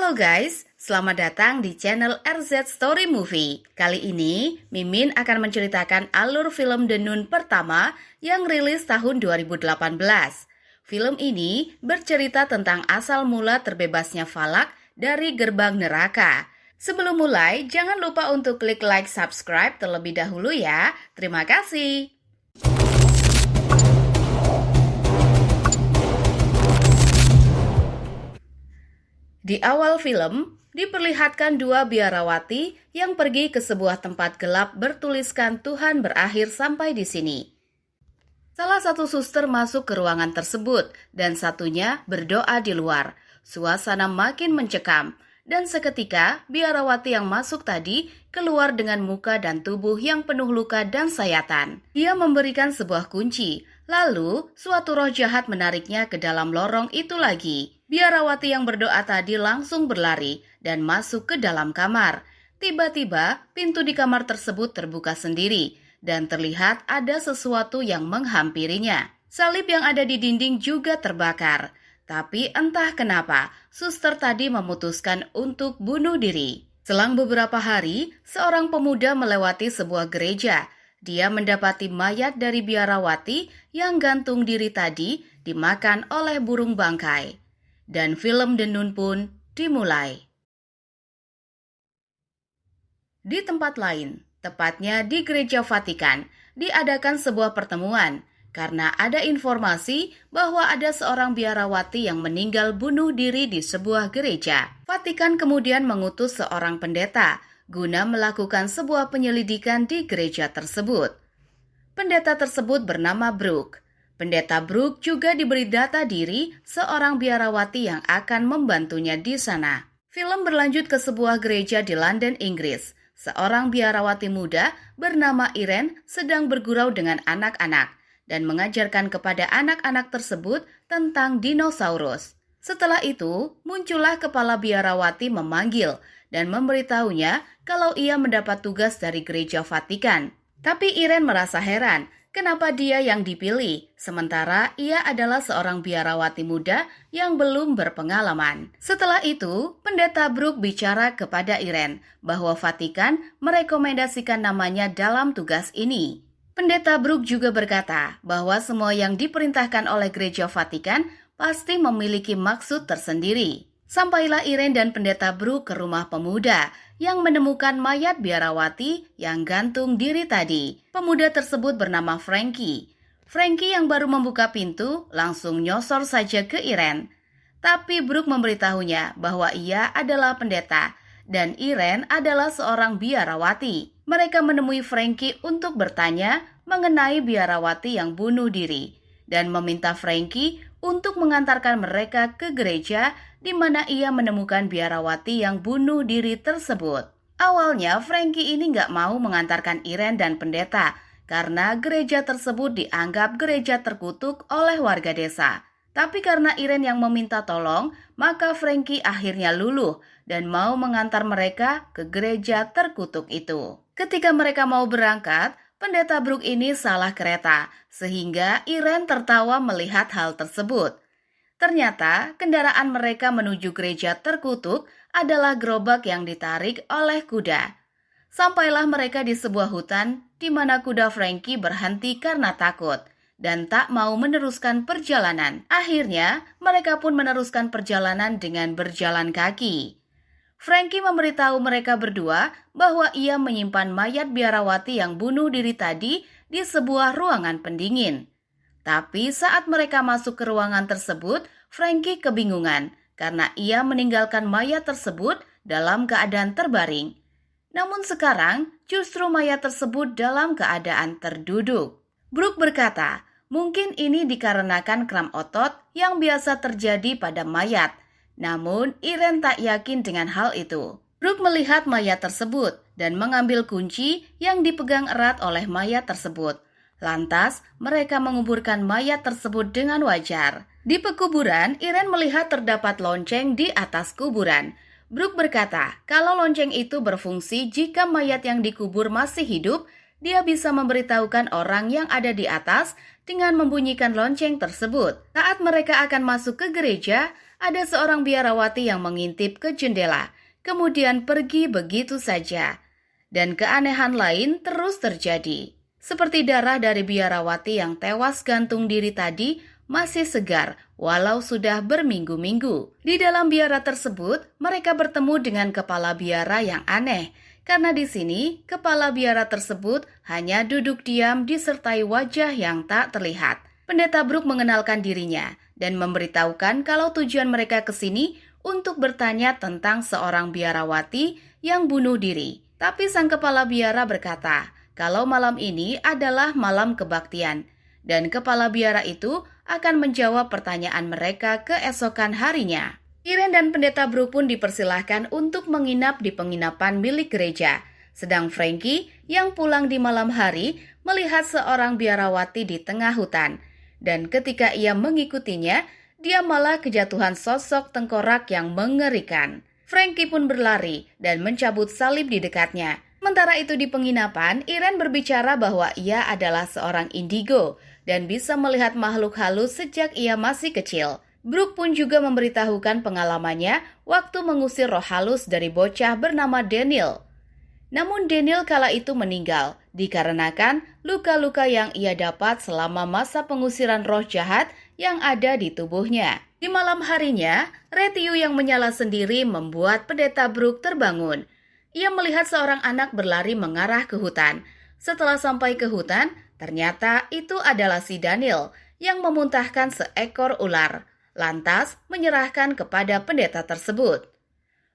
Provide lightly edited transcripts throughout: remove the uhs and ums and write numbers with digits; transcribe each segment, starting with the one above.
Halo guys, selamat datang di channel RZ Story Movie. Kali ini, Mimin akan menceritakan alur film The Nun pertama yang rilis tahun 2018. Film ini bercerita tentang asal mula terbebasnya Falak dari gerbang neraka. Sebelum mulai, jangan lupa untuk klik like, subscribe terlebih dahulu ya. Terima kasih. Di awal film, diperlihatkan dua biarawati yang pergi ke sebuah tempat gelap bertuliskan Tuhan berakhir sampai di sini. Salah satu suster masuk ke ruangan tersebut dan satunya berdoa di luar. Suasana makin mencekam dan seketika biarawati yang masuk tadi keluar dengan muka dan tubuh yang penuh luka dan sayatan. Dia memberikan sebuah kunci, lalu suatu roh jahat menariknya ke dalam lorong itu lagi. Biarawati yang berdoa tadi langsung berlari dan masuk ke dalam kamar. Tiba-tiba pintu di kamar tersebut terbuka sendiri dan terlihat ada sesuatu yang menghampirinya. Salib yang ada di dinding juga terbakar. Tapi entah kenapa, suster tadi memutuskan untuk bunuh diri. Selang beberapa hari, seorang pemuda melewati sebuah gereja. Dia mendapati mayat dari biarawati yang gantung diri tadi dimakan oleh burung bangkai. Dan film The Nun pun dimulai. Di tempat lain, tepatnya di Gereja Vatikan, diadakan sebuah pertemuan karena ada informasi bahwa ada seorang biarawati yang meninggal bunuh diri di sebuah gereja. Vatikan kemudian mengutus seorang pendeta guna melakukan sebuah penyelidikan di gereja tersebut. Pendeta tersebut bernama Brooke. Pendeta Brooke juga diberi data diri seorang biarawati yang akan membantunya di sana. Film berlanjut ke sebuah gereja di London, Inggris. Seorang biarawati muda bernama Irene sedang bergurau dengan anak-anak dan mengajarkan kepada anak-anak tersebut tentang dinosaurus. Setelah itu, muncullah kepala biarawati memanggil dan memberitahunya kalau ia mendapat tugas dari gereja Vatikan. Tapi Irene merasa heran, kenapa dia yang dipilih, sementara ia adalah seorang biarawati muda yang belum berpengalaman. Setelah itu, pendeta Brooke bicara kepada Irene bahwa Vatikan merekomendasikan namanya dalam tugas ini. Pendeta Brooke juga berkata bahwa semua yang diperintahkan oleh gereja Vatikan pasti memiliki maksud tersendiri. Sampailah Irene dan pendeta Brooke ke rumah pemuda yang menemukan mayat biarawati yang gantung diri tadi. Pemuda tersebut bernama Frankie. Frankie yang baru membuka pintu langsung nyosor saja ke Irene. Tapi Brooke memberitahunya bahwa ia adalah pendeta dan Irene adalah seorang biarawati. Mereka menemui Frankie untuk bertanya mengenai biarawati yang bunuh diri dan meminta Frankie untuk mengantarkan mereka ke gereja di mana ia menemukan biarawati yang bunuh diri tersebut. Awalnya Frankie ini nggak mau mengantarkan Irene dan pendeta karena gereja tersebut dianggap gereja terkutuk oleh warga desa. Tapi karena Irene yang meminta tolong, maka Frankie akhirnya luluh dan mau mengantar mereka ke gereja terkutuk itu. Ketika mereka mau berangkat, pendeta Brooke ini salah kereta, sehingga Irene tertawa melihat hal tersebut. Ternyata kendaraan mereka menuju gereja terkutuk adalah gerobak yang ditarik oleh kuda. Sampailah mereka di sebuah hutan di mana kuda Frankie berhenti karena takut dan tak mau meneruskan perjalanan. Akhirnya, mereka pun meneruskan perjalanan dengan berjalan kaki. Frankie memberitahu mereka berdua bahwa ia menyimpan mayat biarawati yang bunuh diri tadi di sebuah ruangan pendingin. Tapi saat mereka masuk ke ruangan tersebut, Frankie kebingungan karena ia meninggalkan mayat tersebut dalam keadaan terbaring. Namun sekarang justru mayat tersebut dalam keadaan terduduk. Brooke berkata, mungkin ini dikarenakan kram otot yang biasa terjadi pada mayat. Namun Irene tak yakin dengan hal itu. Brooke melihat mayat tersebut dan mengambil kunci yang dipegang erat oleh mayat tersebut. Lantas, mereka menguburkan mayat tersebut dengan wajar. Di pekuburan, Irene melihat terdapat lonceng di atas kuburan. Brooke berkata, kalau lonceng itu berfungsi jika mayat yang dikubur masih hidup, dia bisa memberitahukan orang yang ada di atas dengan membunyikan lonceng tersebut. Saat mereka akan masuk ke gereja, ada seorang biarawati yang mengintip ke jendela, kemudian pergi begitu saja. Dan keanehan lain terus terjadi. Seperti darah dari biarawati yang tewas gantung diri tadi masih segar walau sudah berminggu-minggu. Di dalam biara tersebut, mereka bertemu dengan kepala biara yang aneh. Karena di sini, kepala biara tersebut hanya duduk diam disertai wajah yang tak terlihat. Pendeta Brooke mengenalkan dirinya dan memberitahukan kalau tujuan mereka ke sini untuk bertanya tentang seorang biarawati yang bunuh diri. Tapi sang kepala biara berkata, kalau malam ini adalah malam kebaktian, dan kepala biara itu akan menjawab pertanyaan mereka keesokan harinya. Irene dan pendeta Brooke pun dipersilahkan untuk menginap di penginapan milik gereja, sedang Frankie yang pulang di malam hari melihat seorang biarawati di tengah hutan, dan ketika ia mengikutinya, dia malah kejatuhan sosok tengkorak yang mengerikan. Frankie pun berlari dan mencabut salib di dekatnya. Sementara itu di penginapan, Irene berbicara bahwa ia adalah seorang indigo dan bisa melihat makhluk halus sejak ia masih kecil. Brooke pun juga memberitahukan pengalamannya waktu mengusir roh halus dari bocah bernama Daniel. Namun Daniel kala itu meninggal dikarenakan luka-luka yang ia dapat selama masa pengusiran roh jahat yang ada di tubuhnya. Di malam harinya, Retiyu yang menyala sendiri membuat pendeta Brooke terbangun. Ia melihat seorang anak berlari mengarah ke hutan. Setelah sampai ke hutan, ternyata itu adalah si Daniel yang memuntahkan seekor ular, lantas menyerahkan kepada pendeta tersebut.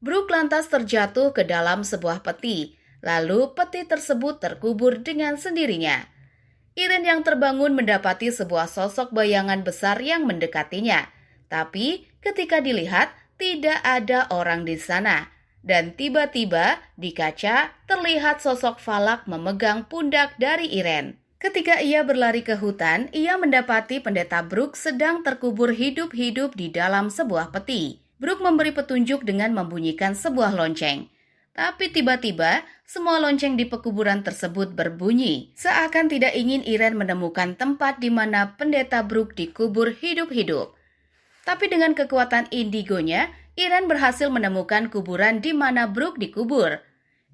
Brooke lantas terjatuh ke dalam sebuah peti, lalu peti tersebut terkubur dengan sendirinya. Irene yang terbangun mendapati sebuah sosok bayangan besar yang mendekatinya. Tapi ketika dilihat, tidak ada orang di sana. Dan tiba-tiba di kaca terlihat sosok Falak memegang pundak dari Irene. Ketika ia berlari ke hutan, ia mendapati pendeta Brooke sedang terkubur hidup-hidup di dalam sebuah peti. Brooke memberi petunjuk dengan membunyikan sebuah lonceng. Tapi tiba-tiba, semua lonceng di pekuburan tersebut berbunyi, seakan tidak ingin Irene menemukan tempat di mana pendeta Brooke dikubur hidup-hidup. Tapi dengan kekuatan indigonya, Irene berhasil menemukan kuburan di mana Brooke dikubur.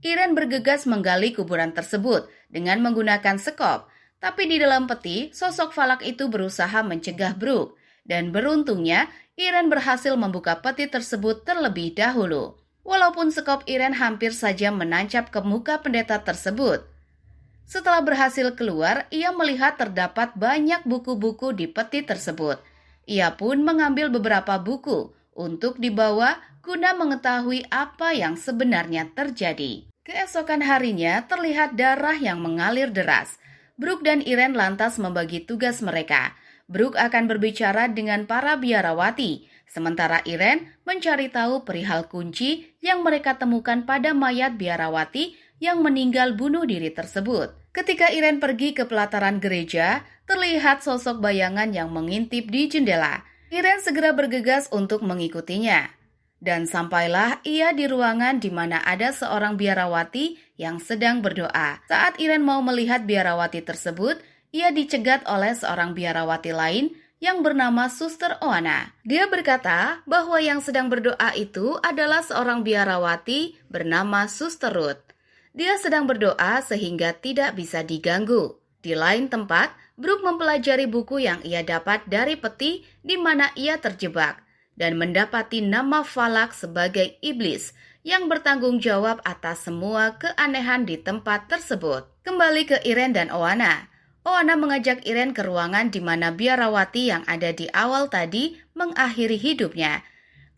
Irene bergegas menggali kuburan tersebut dengan menggunakan sekop, tapi di dalam peti, sosok Falak itu berusaha mencegah Brooke. Dan beruntungnya, Irene berhasil membuka peti tersebut terlebih dahulu. Walaupun sekop Irene hampir saja menancap ke muka pendeta tersebut. Setelah berhasil keluar, ia melihat terdapat banyak buku-buku di peti tersebut. Ia pun mengambil beberapa buku untuk dibawa guna mengetahui apa yang sebenarnya terjadi. Keesokan harinya terlihat darah yang mengalir deras. Brooke dan Irene lantas membagi tugas mereka. Brooke akan berbicara dengan para biarawati, sementara Irene mencari tahu perihal kunci yang mereka temukan pada mayat biarawati yang meninggal bunuh diri tersebut. Ketika Irene pergi ke pelataran gereja, terlihat sosok bayangan yang mengintip di jendela. Irene segera bergegas untuk mengikutinya. Dan sampailah ia di ruangan di mana ada seorang biarawati yang sedang berdoa. Saat Irene mau melihat biarawati tersebut, ia dicegat oleh seorang biarawati lain yang bernama Suster Oana. Dia berkata bahwa yang sedang berdoa itu adalah seorang biarawati bernama Suster Ruth. Dia sedang berdoa sehingga tidak bisa diganggu. Di lain tempat, Brooke mempelajari buku yang ia dapat dari peti di mana ia terjebak dan mendapati nama Falak sebagai iblis yang bertanggung jawab atas semua keanehan di tempat tersebut. Kembali ke Irene dan Oana. Oana mengajak Irene ke ruangan di mana biarawati yang ada di awal tadi mengakhiri hidupnya.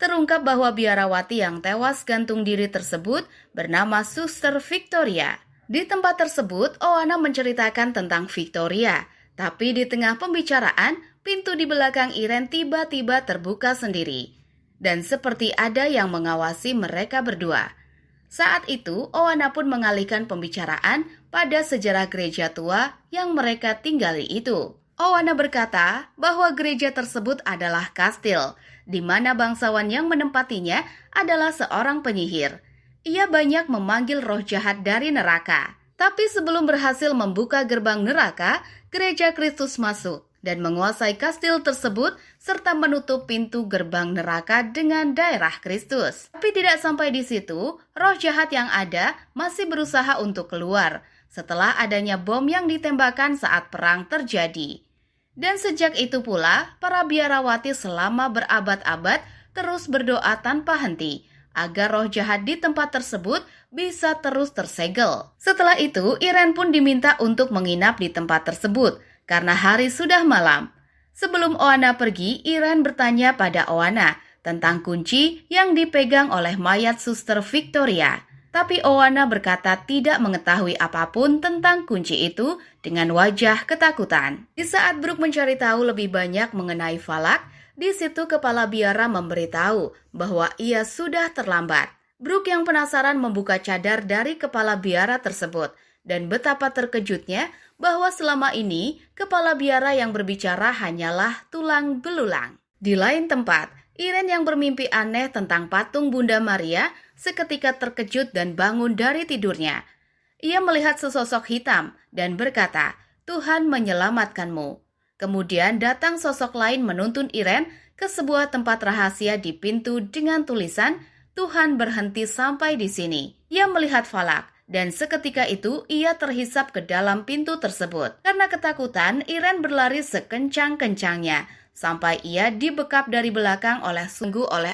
Terungkap bahwa biarawati yang tewas gantung diri tersebut bernama Suster Victoria. Di tempat tersebut, Oana menceritakan tentang Victoria. Tapi di tengah pembicaraan, pintu di belakang Irene tiba-tiba terbuka sendiri. Dan seperti ada yang mengawasi mereka berdua. Saat itu, Oana pun mengalihkan pembicaraan pada sejarah gereja tua yang mereka tinggali itu. Oana berkata bahwa gereja tersebut adalah kastil, di mana bangsawan yang menempatinya adalah seorang penyihir. Ia banyak memanggil roh jahat dari neraka. Tapi sebelum berhasil membuka gerbang neraka, gereja Kristus masuk. dan menguasai kastil tersebut serta menutup pintu gerbang neraka dengan daerah Kristus. Tapi tidak sampai di situ, roh jahat yang ada masih berusaha untuk keluar setelah adanya bom yang ditembakkan saat perang terjadi. Dan sejak itu pula, para biarawati selama berabad-abad terus berdoa tanpa henti agar roh jahat di tempat tersebut bisa terus tersegel. Setelah itu, Iren pun diminta untuk menginap di tempat tersebut karena hari sudah malam. Sebelum Oana pergi, Iren bertanya pada Oana tentang kunci yang dipegang oleh mayat Suster Victoria. Tapi Oana berkata tidak mengetahui apapun tentang kunci itu dengan wajah ketakutan. Di saat Brooke mencari tahu lebih banyak mengenai Valak, di situ kepala biara memberitahu bahwa ia sudah terlambat. Brooke yang penasaran membuka cadar dari kepala biara tersebut dan betapa terkejutnya bahwa selama ini kepala biara yang berbicara hanyalah tulang belulang. Di lain tempat, Iren yang bermimpi aneh tentang patung Bunda Maria seketika terkejut dan bangun dari tidurnya. Ia melihat sesosok hitam dan berkata, "Tuhan menyelamatkanmu." Kemudian datang sosok lain menuntun Iren ke sebuah tempat rahasia di pintu dengan tulisan, "Tuhan berhenti sampai di sini." Ia melihat Valak, dan seketika itu ia terhisap ke dalam pintu tersebut. Karena ketakutan, Iren berlari sekencang-kencangnya, sampai ia dibekap dari belakang oleh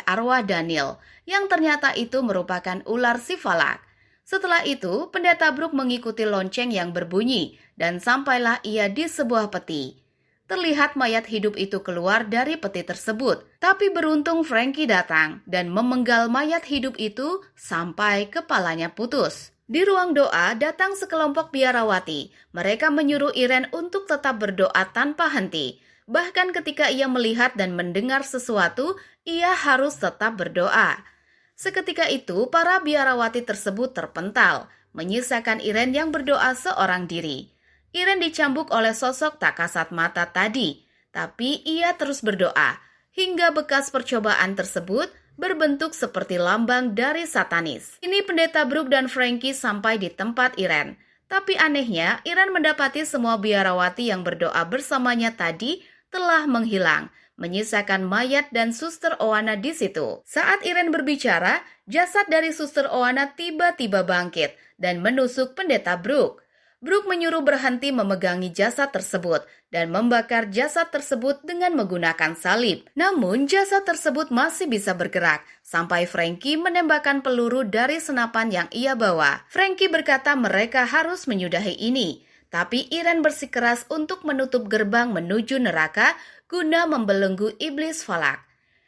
arwah Daniel, yang ternyata itu merupakan ular si Valak. Setelah itu, pendeta Brooke mengikuti lonceng yang berbunyi, dan sampailah ia di sebuah peti. Terlihat mayat hidup itu keluar dari peti tersebut, tapi beruntung Frankie datang dan memenggal mayat hidup itu sampai kepalanya putus. Di ruang doa datang sekelompok biarawati. Mereka menyuruh Iren untuk tetap berdoa tanpa henti. Bahkan ketika ia melihat dan mendengar sesuatu, ia harus tetap berdoa. Seketika itu, para biarawati tersebut terpental, menyisakan Iren yang berdoa seorang diri. Iren dicambuk oleh sosok tak kasat mata tadi, tapi ia terus berdoa, hingga bekas percobaan tersebut berbentuk seperti lambang dari satanis. Ini pendeta Brooke dan Frankie sampai di tempat Iren. Tapi anehnya, Iren mendapati semua biarawati yang berdoa bersamanya tadi telah menghilang, menyisakan mayat dan Suster Oana di situ. Saat Iren berbicara, jasad dari Suster Oana tiba-tiba bangkit dan menusuk pendeta Brooke. Brooke menyuruh berhenti memegangi jasad tersebut dan membakar jasad tersebut dengan menggunakan salib. Namun jasad tersebut masih bisa bergerak sampai Frankie menembakkan peluru dari senapan yang ia bawa. Frankie berkata mereka harus menyudahi ini, tapi Iren bersikeras untuk menutup gerbang menuju neraka guna membelenggu iblis Valak.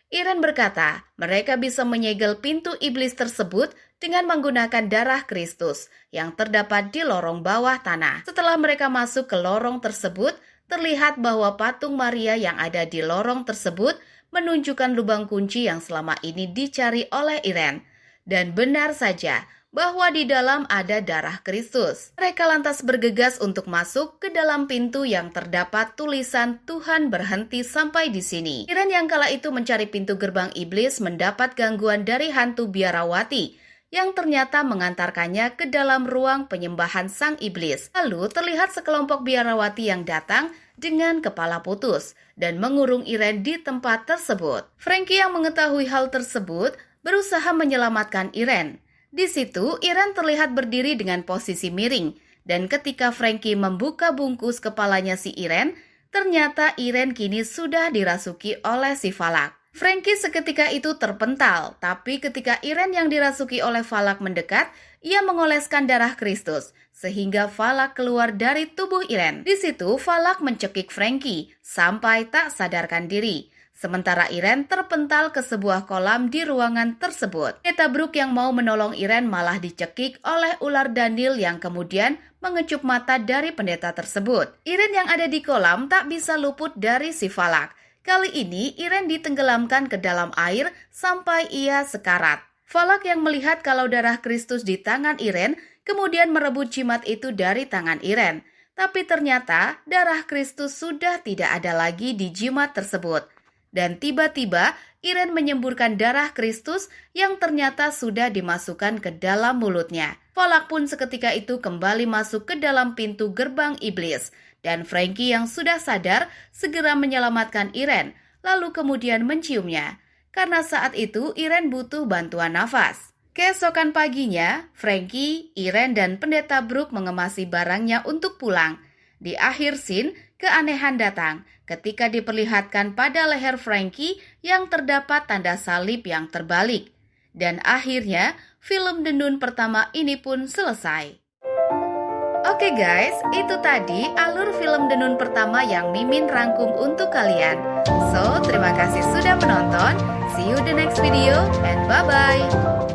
Iren berkata mereka bisa menyegel pintu iblis tersebut dengan menggunakan darah Kristus yang terdapat di lorong bawah tanah. Setelah mereka masuk ke lorong tersebut, terlihat bahwa patung Maria yang ada di lorong tersebut menunjukkan lubang kunci yang selama ini dicari oleh Iren. Dan benar saja bahwa di dalam ada darah Kristus. Mereka lantas bergegas untuk masuk ke dalam pintu yang terdapat tulisan Tuhan berhenti sampai di sini. Iren yang kala itu mencari pintu gerbang iblis mendapat gangguan dari hantu biarawati yang ternyata mengantarkannya ke dalam ruang penyembahan sang iblis. Lalu terlihat sekelompok biarawati yang datang dengan kepala putus dan mengurung Iren di tempat tersebut. Frankie yang mengetahui hal tersebut berusaha menyelamatkan Iren. Di situ, Iren terlihat berdiri dengan posisi miring, dan ketika Frankie membuka bungkus kepalanya si Iren, ternyata Iren kini sudah dirasuki oleh si Valak. Frankie seketika itu terpental, tapi ketika Iren yang dirasuki oleh Valak mendekat, ia mengoleskan darah Kristus, sehingga Valak keluar dari tubuh Iren. Di situ, Valak mencekik Frankie sampai tak sadarkan diri. Sementara Iren terpental ke sebuah kolam di ruangan tersebut. Pendeta Brooke yang mau menolong Iren malah dicekik oleh ular Daniel yang kemudian mengecup mata dari pendeta tersebut. Iren yang ada di kolam tak bisa luput dari si Valak. Kali ini Iren ditenggelamkan ke dalam air sampai ia sekarat. Valak yang melihat kalau darah Kristus di tangan Iren kemudian merebut jimat itu dari tangan Iren. Tapi ternyata darah Kristus sudah tidak ada lagi di jimat tersebut. Dan tiba-tiba Iren menyemburkan darah Kristus yang ternyata sudah dimasukkan ke dalam mulutnya. Valak pun seketika itu kembali masuk ke dalam pintu gerbang iblis Dan Frankie yang sudah sadar segera menyelamatkan Irene, lalu kemudian menciumnya. Karena saat itu Irene butuh bantuan nafas. Keesokan paginya, Frankie, Irene, dan Pendeta Brooke mengemasi barangnya untuk pulang. Di akhir scene, keanehan datang ketika diperlihatkan pada leher Frankie yang terdapat tanda salib yang terbalik. Dan akhirnya, film The Nun pertama ini pun selesai. Oke guys, itu tadi alur film The Nun pertama yang Mimin rangkum untuk kalian. So, terima kasih sudah menonton. See you the next video and bye-bye.